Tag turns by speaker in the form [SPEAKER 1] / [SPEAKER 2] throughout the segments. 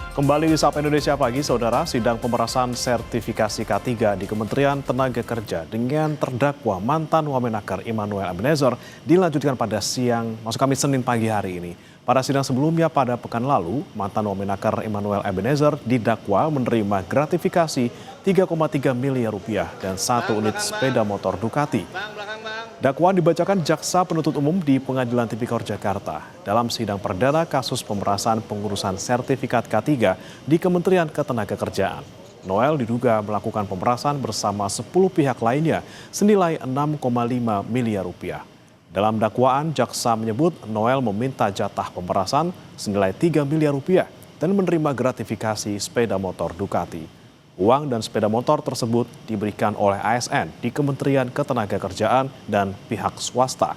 [SPEAKER 1] Kembali di Sapa Indonesia Pagi, Saudara, sidang pemerasan sertifikasi K3 di Kementerian Tenaga Kerja dengan terdakwa mantan Wamenakar Immanuel Ebenezer dilanjutkan pada Senin pagi hari ini. Pada sidang sebelumnya pada pekan lalu, mantan Wamenakar Immanuel Ebenezer didakwa menerima gratifikasi 3,3 miliar rupiah dan 1 unit sepeda motor Ducati. Dakwaan dibacakan Jaksa Penuntut Umum di Pengadilan Tipikor Jakarta dalam sidang perdana kasus pemerasan pengurusan sertifikat K3 di Kementerian Ketenagakerjaan. Noel diduga melakukan pemerasan bersama 10 pihak lainnya senilai 6,5 miliar rupiah. Dalam dakwaan, jaksa menyebut Noel meminta jatah pemerasan senilai 3 miliar rupiah dan menerima gratifikasi sepeda motor Ducati. Uang dan sepeda motor tersebut diberikan oleh ASN di Kementerian Ketenagakerjaan dan pihak swasta.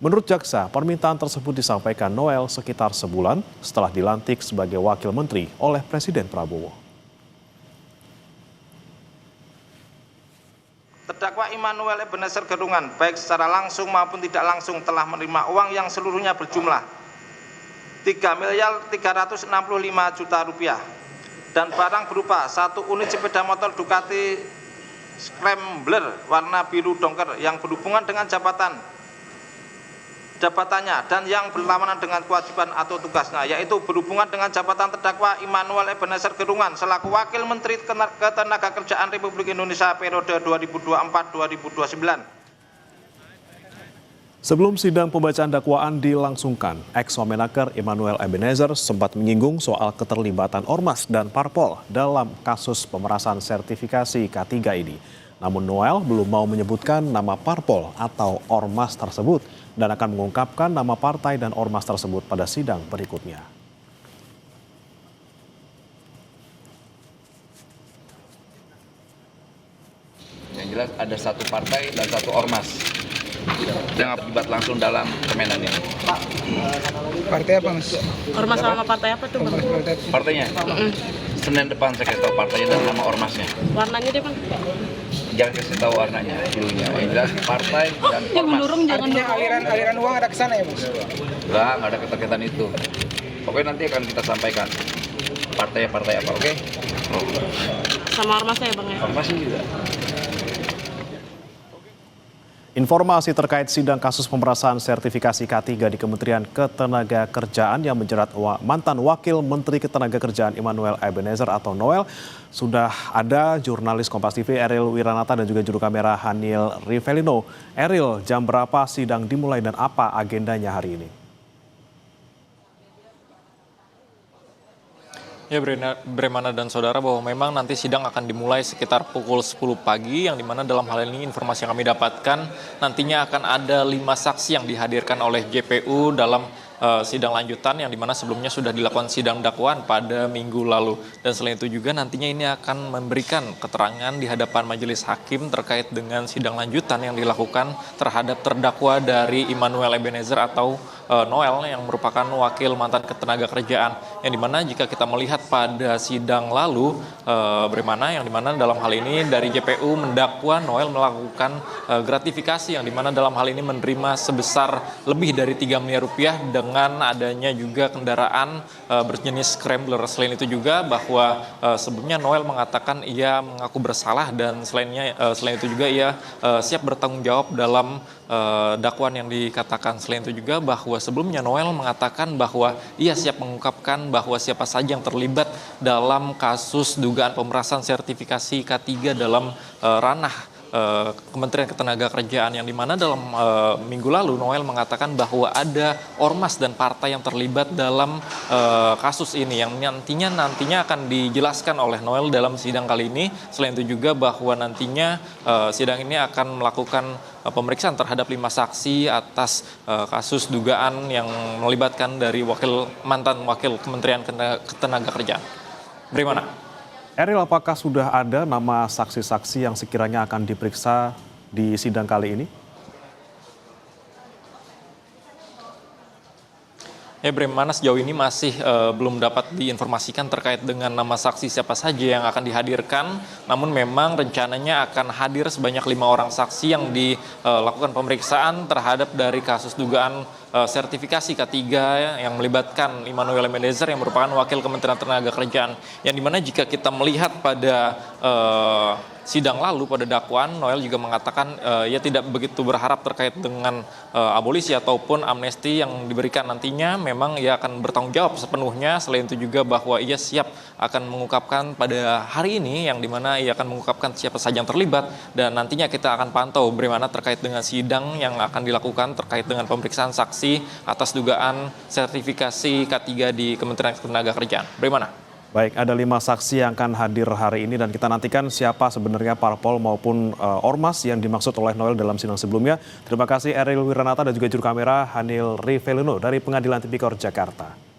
[SPEAKER 1] Menurut jaksa, permintaan tersebut disampaikan Noel sekitar sebulan setelah dilantik sebagai wakil menteri oleh Presiden Prabowo.
[SPEAKER 2] Terdakwa Immanuel Ebenezer Gerungan, baik secara langsung maupun tidak langsung telah menerima uang yang seluruhnya berjumlah 3.365 juta rupiah dan barang berupa 1 unit sepeda motor Ducati Scrambler warna biru dongker yang berhubungan dengan jabatannya dan yang berlawanan dengan kewajiban atau tugasnya, yaitu berhubungan dengan jabatan terdakwa Immanuel Ebenezer Gerungan selaku Wakil Menteri Ketenagakerjaan Republik Indonesia periode 2024-2029.
[SPEAKER 1] Sebelum sidang pembacaan dakwaan dilangsungkan, ex-Wamenakar Immanuel Ebenezer sempat menyinggung soal keterlibatan Ormas dan Parpol dalam kasus pemerasan sertifikasi K3 ini. Namun Noel belum mau menyebutkan nama Parpol atau Ormas tersebut dan akan mengungkapkan nama partai dan Ormas tersebut pada sidang berikutnya.
[SPEAKER 3] Yang jelas ada 1 partai dan 1 Ormas yang terlibat langsung dalam permainan ini.
[SPEAKER 4] Partai apa, Mas?
[SPEAKER 5] Ormas sama partai apa tuh, Bang?
[SPEAKER 3] Partainya? Senin depan saya kasih tahu partainya dan nama ormasnya.
[SPEAKER 5] Warnanya deh, Bang.
[SPEAKER 3] Jangan kasih tahu warnanya dulunya. Yang jelas partai dan ormas.
[SPEAKER 4] Artinya aliran uang ada ke sana ya, Mas?
[SPEAKER 3] Enggak ada keterkaitan itu. Pokoknya nanti akan kita sampaikan partai apa, oke?
[SPEAKER 5] Sama ormasnya ya, Bang ya?
[SPEAKER 3] Ormasnya juga.
[SPEAKER 1] Informasi terkait sidang kasus pemerasan sertifikasi K3 di Kementerian Ketenagakerjaan yang menjerat mantan Wakil Menteri Ketenagakerjaan Immanuel Ebenezer atau Noel, sudah ada jurnalis Kompas TV Eril Wiranata dan juga juru kamera Hanil Rivelino. Eril, jam berapa sidang dimulai dan apa agendanya hari ini?
[SPEAKER 6] Ya, Bremana dan saudara, bahwa memang nanti sidang akan dimulai sekitar pukul 10 pagi, yang dimana dalam hal ini informasi yang kami dapatkan nantinya akan ada 5 saksi yang dihadirkan oleh JPU dalam sidang lanjutan, yang dimana sebelumnya sudah dilakukan sidang dakwaan pada minggu lalu. Dan selain itu juga nantinya ini akan memberikan keterangan di hadapan majelis hakim terkait dengan sidang lanjutan yang dilakukan terhadap terdakwa dari Immanuel Ebenezer atau Noel yang merupakan wakil mantan Ketenagakerjaan, yang dimana jika kita melihat pada sidang lalu Bremana, yang dimana dalam hal ini dari JPU mendakwa Noel melakukan gratifikasi, yang dimana dalam hal ini menerima sebesar lebih dari 3 miliar rupiah dengan adanya juga kendaraan berjenis Scrambler. Selain itu juga bahwa sebelumnya Noel mengatakan ia mengaku bersalah dan selain itu juga ia siap bertanggung jawab dalam dakwaan yang dikatakan. Selain itu juga bahwa sebelumnya Noel mengatakan bahwa ia siap mengungkapkan bahwa siapa saja yang terlibat dalam kasus dugaan pemerasan sertifikasi K3 dalam ranah Kementerian Ketenagakerjaan, yang dimana dalam minggu lalu Noel mengatakan bahwa ada ormas dan partai yang terlibat dalam kasus ini, yang nantinya akan dijelaskan oleh Noel dalam sidang kali ini. Selain itu juga bahwa nantinya sidang ini akan melakukan pemeriksaan terhadap 5 saksi atas kasus dugaan yang melibatkan dari mantan wakil Kementerian Ketenagakerjaan. Bagaimana?
[SPEAKER 1] Eril, apakah sudah ada nama saksi-saksi yang sekiranya akan diperiksa di sidang kali ini?
[SPEAKER 6] Ya, bagaimana sejauh ini masih belum dapat diinformasikan terkait dengan nama saksi siapa saja yang akan dihadirkan. Namun memang rencananya akan hadir sebanyak 5 orang saksi yang dilakukan pemeriksaan terhadap dari kasus dugaan sertifikasi K3 yang melibatkan Immanuel Ebenezer yang merupakan wakil Kementerian Tenaga Kerjaan. Yang dimana jika kita melihat pada sidang lalu pada dakwaan, Noel juga mengatakan ia tidak begitu berharap terkait dengan abolisi ataupun amnesti yang diberikan nantinya. Memang ia akan bertanggung jawab sepenuhnya. Selain itu juga bahwa ia siap akan mengungkapkan pada hari ini yang dimana ia akan mengungkapkan siapa saja yang terlibat, dan nantinya kita akan pantau bagaimana terkait dengan sidang yang akan dilakukan terkait dengan pemeriksaan saksi atas dugaan sertifikasi K3 di Kementerian Tenaga Kerjaan. Bagaimana?
[SPEAKER 1] Baik, ada 5 saksi yang akan hadir hari ini dan kita nantikan siapa sebenarnya parpol maupun ormas yang dimaksud oleh Noel dalam sidang sebelumnya. Terima kasih Eril Wiranata dan juga juru kamera Hanil Rivelino dari Pengadilan Tipikor Jakarta.